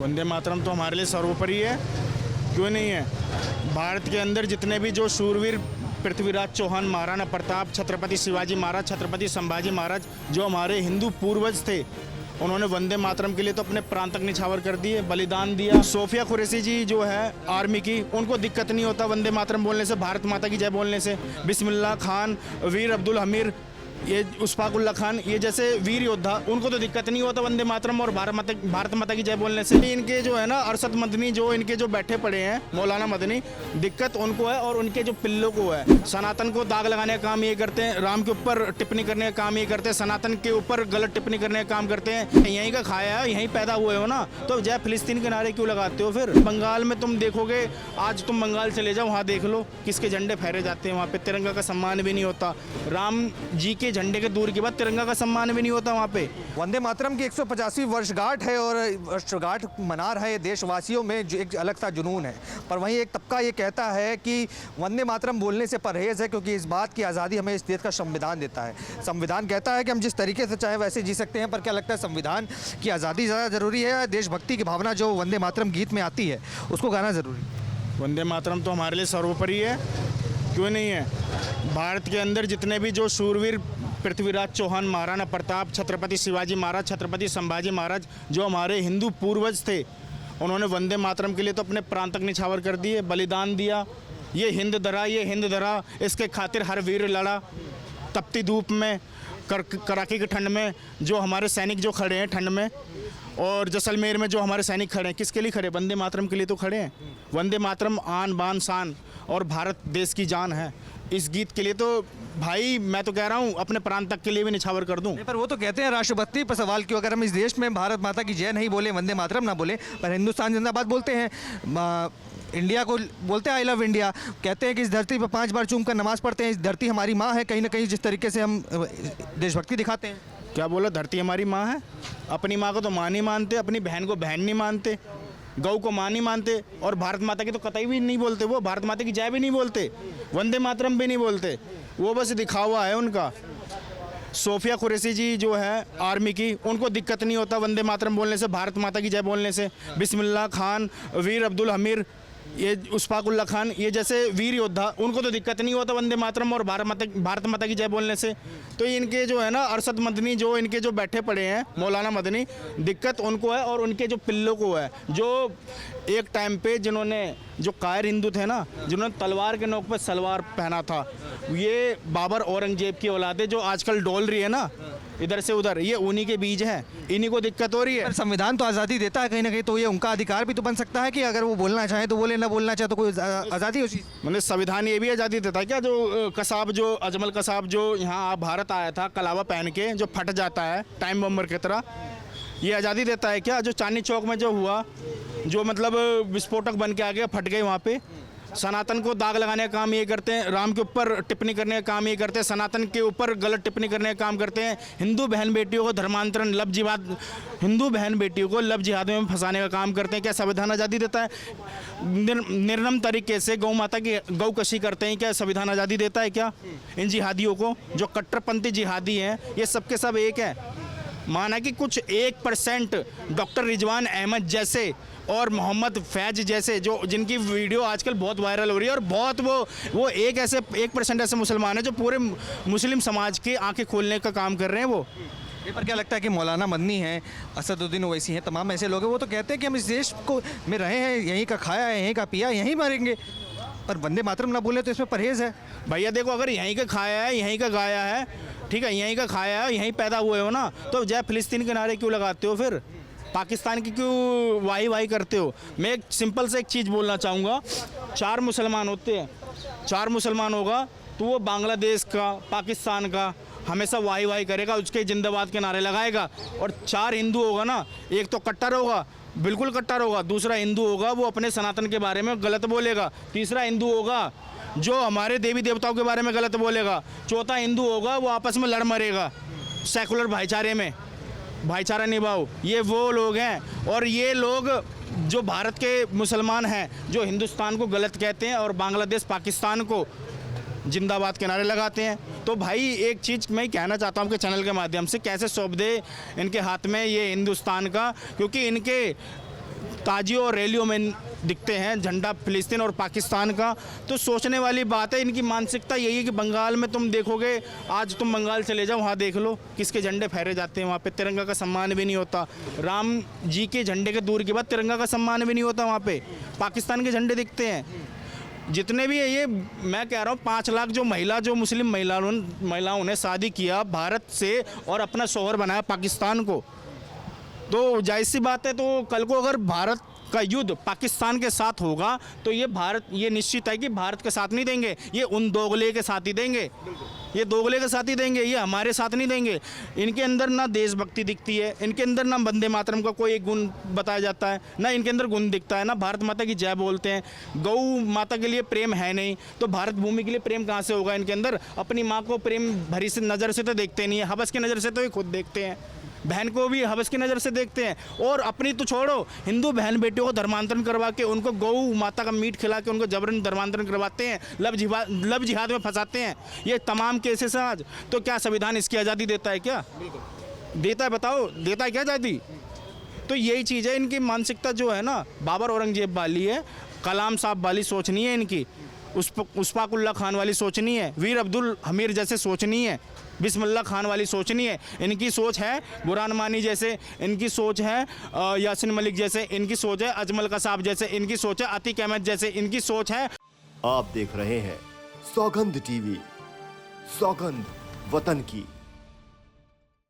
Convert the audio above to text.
वंदे मातरम तो हमारे लिए सर्वोपरि है। क्यों नहीं है? भारत के अंदर जितने भी जो शूरवीर पृथ्वीराज चौहान, महाराणा प्रताप, छत्रपति शिवाजी महाराज, छत्रपति संभाजी महाराज, जो हमारे हिंदू पूर्वज थे, उन्होंने वंदे मातरम के लिए तो अपने प्राण तक निछावर कर दिए, बलिदान दिया। सोफिया कुरैशी जी जो है आर्मी की, उनको दिक्कत नहीं होता वंदे मातरम बोलने से, भारत माता की जय बोलने से। बिस्मिल्लाह खान, वीर अब्दुल हमीर, ये उस्फाकुल्ला खान, ये जैसे वीर योद्धा, उनको तो दिक्कत नहीं होता वंदे मातरम और भारत माता की जय बोलने से। इनके जो है ना अरशद मदनी, जो इनके जो बैठे पड़े हैं मौलाना मदनी, दिक्कत उनको है और उनके जो पिल्लों को है। सनातन को दाग लगाने का काम ये करते हैं, राम के ऊपर टिप्पणी करने का काम ये करते हैं, सनातन के ऊपर गलत टिप्पणी करने का काम करते हैं। यहीं का खाया है, यहीं पैदा हुए हो ना, तो जय फिलिस्तीन के नारे क्यों लगाते हो? फिर बंगाल में तुम देखोगे, आज तुम बंगाल चले जाओ, वहाँ देख लो किसके झंडे फहरे जाते हैं। वहाँ पे तिरंगा का सम्मान भी नहीं होता, राम जी के झंडे के दूर के बाद तिरंगा का सम्मान भी नहीं होता वहाँ पे। वंदे मातरम की 150वीं वर्षगांठ है और वर्षगांठ मना रहे देशवासियों में जो एक अलग सा जुनून है, पर वहीं एक तबका ये कहता है कि वंदे मातरम बोलने से परहेज़ है, क्योंकि इस बात की आज़ादी हमें इस देश का संविधान देता है। संविधान कहता है कि हम जिस तरीके से चाहे वैसे जी सकते हैं, पर क्या लगता है संविधान की आज़ादी ज़्यादा ज़रूरी है, देशभक्ति की भावना जो वंदे मातरम गीत में आती है उसको गाना ज़रूरी है? वंदे मातरम तो हमारे लिए सर्वोपरि है। क्यों नहीं है? भारत के अंदर जितने भी जो शूरवीर पृथ्वीराज चौहान, महाराणा प्रताप, छत्रपति शिवाजी महाराज, छत्रपति संभाजी महाराज, जो हमारे हिंदू पूर्वज थे, उन्होंने वंदे मातरम के लिए तो अपने प्राण तक निछावर कर दिए, बलिदान दिया। ये हिंद धरा, इसके खातिर हर वीर लड़ा। तपती धूप में, कड़ाके की ठंड में जो हमारे सैनिक जो खड़े हैं ठंड में, और जैसलमेर में जो हमारे सैनिक खड़े हैं, किसके लिए खड़े? वंदे मातरम के लिए तो खड़े हैं। वंदे मातरम आन बान शान और भारत देश की जान है। इस गीत के लिए तो भाई मैं तो कह रहा हूँ अपने प्राण तक के लिए भी निछावर कर दूं। पर वो तो कहते हैं राष्ट्रभक्ति पर सवाल क्यों? अगर हम इस देश में भारत माता की जय नहीं बोले, वंदे मातरम ना बोले, पर हिंदुस्तान जिंदाबाद बोलते हैं, इंडिया को बोलते हैं आई लव इंडिया, कहते हैं कि इस धरती पर 5 बार चूम कर नमाज पढ़ते हैं, इस धरती हमारी माँ है, कहीं ना कहीं जिस तरीके से हम देशभक्ति दिखाते हैं। क्या बोला? धरती हमारी माँ है? अपनी माँ को तो माँ नहीं मानते, अपनी बहन को बहन नहीं मानते, गौ को माँ नहीं मानते, और भारत माता की तो कतई भी नहीं बोलते। वो भारत माता की जय भी नहीं बोलते, वंदे मातरम भी नहीं बोलते, वो बस दिखावा है उनका। सोफिया कुरैशी जी जो है आर्मी की, उनको दिक्कत नहीं होता वंदे मातरम बोलने से, भारत माता की जय बोलने से। बिस्मिल्लाह खान, वीर अब्दुल हमीर, ये उस्फाकुल्ला खान, ये जैसे वीर योद्धा, उनको तो दिक्कत नहीं होता वंदे मातरम और भारत माता की जय बोलने से। तो इनके जो है ना अरशद मदनी, जो इनके जो बैठे पड़े हैं मौलाना मदनी, दिक्कत उनको है और उनके जो पिल्लों को है, जो एक टाइम पे जिन्होंने, जो कायर हिंदू थे ना, जिन्होंने तलवार के नोक पर सलवार पहना था, ये बाबर औरंगजेब की औलादे जो आजकल डोल रही है ना इधर से उधर, ये उन्हीं के बीज हैं, इन्हीं को दिक्कत हो रही है। संविधान तो आज़ादी देता है कहीं ना कहीं, तो ये उनका अधिकार भी तो बन सकता है कि अगर वो बोलना चाहे तो बोले, ना बोलना चाहे तो कोई आज़ादी उसी। मतलब संविधान ये भी आज़ादी देता है क्या? जो कसाब, जो अजमल कसाब जो यहाँ भारत आया था कलावा पहन के, जो फट जाता है टाइम बम्बर की तरह, ये आज़ादी देता है क्या? जो चांदनी चौक में जो हुआ, जो मतलब विस्फोटक बन के आ गया, फट गए वहाँ पे। सनातन को दाग लगाने का काम ये करते हैं, राम के ऊपर टिप्पणी करने का काम ये करते हैं, सनातन के ऊपर गलत टिप्पणी करने का काम करते हैं, हिंदू बहन बेटियों को धर्मांतरण, लब जिहाद, हिंदू बहन बेटियों को लब जिहादों में फंसाने का काम करते हैं। क्या संविधान आज़ादी देता है? निर्मम तरीके से गौ माता की गौकशी करते हैं, क्या संविधान आज़ादी देता है क्या? इन जिहादियों को, जो कट्टरपंथी जिहादी हैं, ये सबके सब एक है। माना कि कुछ 1% डॉक्टर रिजवान अहमद जैसे और मोहम्मद फैज जैसे, जो जिनकी वीडियो आजकल बहुत वायरल हो रही है, और बहुत वो 1% ऐसे मुसलमान हैं जो पूरे मुस्लिम समाज की आंखें खोलने का काम कर रहे हैं वो। पर क्या लगता है कि मौलाना मदनी हैं, असदुद्दीन ओवैसी हैं, तमाम ऐसे लोग हैं, वो तो कहते हैं कि हम इस देश को में रहे हैं, यहीं का खाया है, यहीं का पिया, यहीं मरेंगे, पर वंदे मातरम ना बोले तो इसमें परहेज़ है। भैया देखो, अगर यहीं का खाया है, यहीं का गाया है, ठीक है, यहीं का खाया है, यहीं पैदा हुए हो ना, तो जय फिलिस्तीन के नारे क्यों लगाते हो? फिर पाकिस्तान की क्यों वाही करते हो? मैं एक सिंपल से एक चीज़ बोलना चाहूँगा, 4 मुसलमान होते हैं, 4 मुसलमान होगा तो वो बांग्लादेश का, पाकिस्तान का हमेशा वाही करेगा, उसके जिंदाबाद के नारे लगाएगा। और 4 हिंदू होगा ना, एक तो कट्टर होगा, बिल्कुल कट्टर होगा, दूसरा हिंदू होगा वो अपने सनातन के बारे में गलत बोलेगा, तीसरा हिंदू होगा जो हमारे देवी देवताओं के बारे में गलत बोलेगा, चौथा हिंदू होगा वो आपस में लड़ मरेगा। सेकुलर भाईचारे में भाईचारा निभाओ, ये वो लोग हैं। और ये लोग जो भारत के मुसलमान हैं, जो हिंदुस्तान को गलत कहते हैं और बांग्लादेश पाकिस्तान को जिंदाबाद के नारे लगाते हैं। तो भाई एक चीज़ मैं कहना चाहता हूँ आपके चैनल के माध्यम से, कैसे सौंप दे इनके हाथ में ये हिंदुस्तान का, क्योंकि इनके ताजियों और रैलियों में दिखते हैं झंडा फिलिस्तीन और पाकिस्तान का। तो सोचने वाली बात है, इनकी मानसिकता यही है कि बंगाल में तुम देखोगे, आज तुम बंगाल चले जाओ, वहाँ देख लो किसके झंडे फहरे जाते हैं, वहाँ पे तिरंगा का सम्मान भी नहीं होता। राम जी के झंडे के दूर के बाद तिरंगा का सम्मान भी नहीं होता, वहाँ पे पाकिस्तान के झंडे दिखते हैं। जितने भी है ये, मैं कह रहा हूँ 5 लाख जो मुस्लिम महिलाओं ने शादी किया भारत से और अपना शौहर बनाया पाकिस्तान को, तो जाहिर सी बात है, तो कल को अगर भारत का युद्ध पाकिस्तान के साथ होगा तो ये निश्चित है कि भारत के साथ नहीं देंगे, ये उन दोगले के साथ ही देंगे, ये दोगले के साथ ही देंगे, ये हमारे साथ नहीं देंगे। इनके अंदर ना देशभक्ति दिखती है, इनके अंदर ना वंदे मातरम का कोई एक गुण बताया जाता है, ना इनके अंदर गुण दिखता है, ना भारत माता की जय बोलते हैं। गौ माता के लिए प्रेम है नहीं, तो भारत भूमि के लिए प्रेम कहाँ से होगा इनके अंदर? अपनी माँ को प्रेम भरी से नज़र से तो देखते नहीं है, हवस की नज़र से तो ये खुद देखते हैं, बहन को भी हवस की नज़र से देखते हैं। और अपनी तो छोड़ो, हिंदू बहन बेटियों को धर्मांतरण करवा के उनको गौ माता का मीट खिला के उनको जबरन धर्मांतरण करवाते हैं, लव जिहाद में फंसाते हैं। ये तमाम केसेस हैं आज। तो क्या संविधान इसकी आज़ादी देता है? क्या देता है? बताओ, देता है क्या आज़ादी? तो यही चीज़ है, इनकी मानसिकता जो है ना बाबर औरंगजेब वाली है, कलाम साहब वाली सोच नहीं है इनकी, उस्फाकुल्ला खान वाली सोच नहीं है, वीर अब्दुल हमीर जैसे सोच नहीं है, बिस्मिल्लाह खान वाली सोच नहीं है। इनकी सोच है बुरहान मानी जैसे, इनकी सोच है यासिन मलिक जैसे, इनकी सोच है अजमल कसाब जैसे, इनकी सोच है अतीक अहमद जैसे, इनकी सोच है। आप देख रहे हैं सौगंध टीवी, सौगंध वतन की।